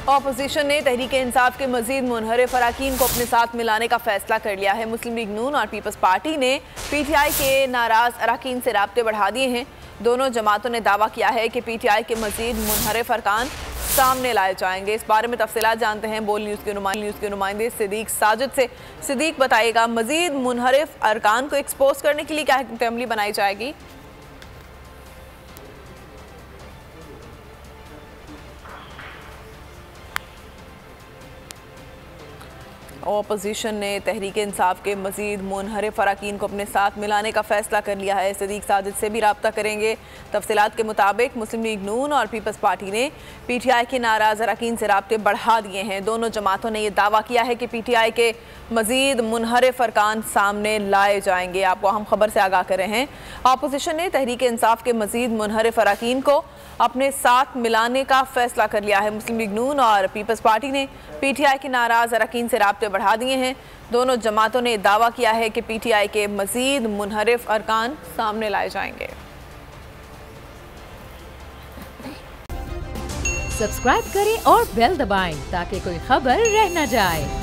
Opposition ने तहरीक इंसाफ के मजीद मुनहरिफ अरकान को अपने साथ मिलाने का फैसला कर लिया है। मुस्लिम लीग नून और पीपल्स पार्टी ने PTI के नाराज अरकान से राब्ते बढ़ा दिए हैं। दोनों जमातों ने दावा किया है कि PTI के मजीद मुनहरिफ अरकान सामने लाए जाएंगे। इस बारे में तफसीलात जानते हैं बोल न्यूज़ के नुमाइंदे सिद्दीक साजिद से। सिद्दीक, बताइएगा मजीद मुनहरिफ अरकान को एक्सपोज करने के लिए क्या हिकमत अमली बनाई जाएगी? ऑपोजिशन ने तहरीक इंसाफ के मजीद मुनहरिफ अरकान को अपने साथ मिलाने का फैसला कर लिया है। सिद्दीक साजिद से भी रब्ता करेंगे। तफसीलात के मुताबिक मुस्लिम लीग नून और पीपल्स पार्टी ने PTI के नाराज अरकान से रब्ते बढ़ा दिए हैं। दोनों जमातों ने यह दावा किया है कि PTI के मजीद मुनहरिफ अरकान सामने लाए जाएंगे। आपको अहम खबर से आगाह कर रहे हैं। ऑपोजिशन ने तहरीक इंसाफ के मजीद मुनहरिफ अरकान को अपने साथ मिलाने का फैसला कर लिया है। मुस्लिम लीग नून और पीपल्स पार्टी ने PTI के नाराज अरकान से राब्ते बढ़ा दिए हैं। दोनों जमातों ने दावा किया है कि PTI के मजीद मुनहरिफ अरकान सामने लाए जाएंगे। सब्सक्राइब करें और बेल दबाएं ताकि कोई खबर रह न जाए।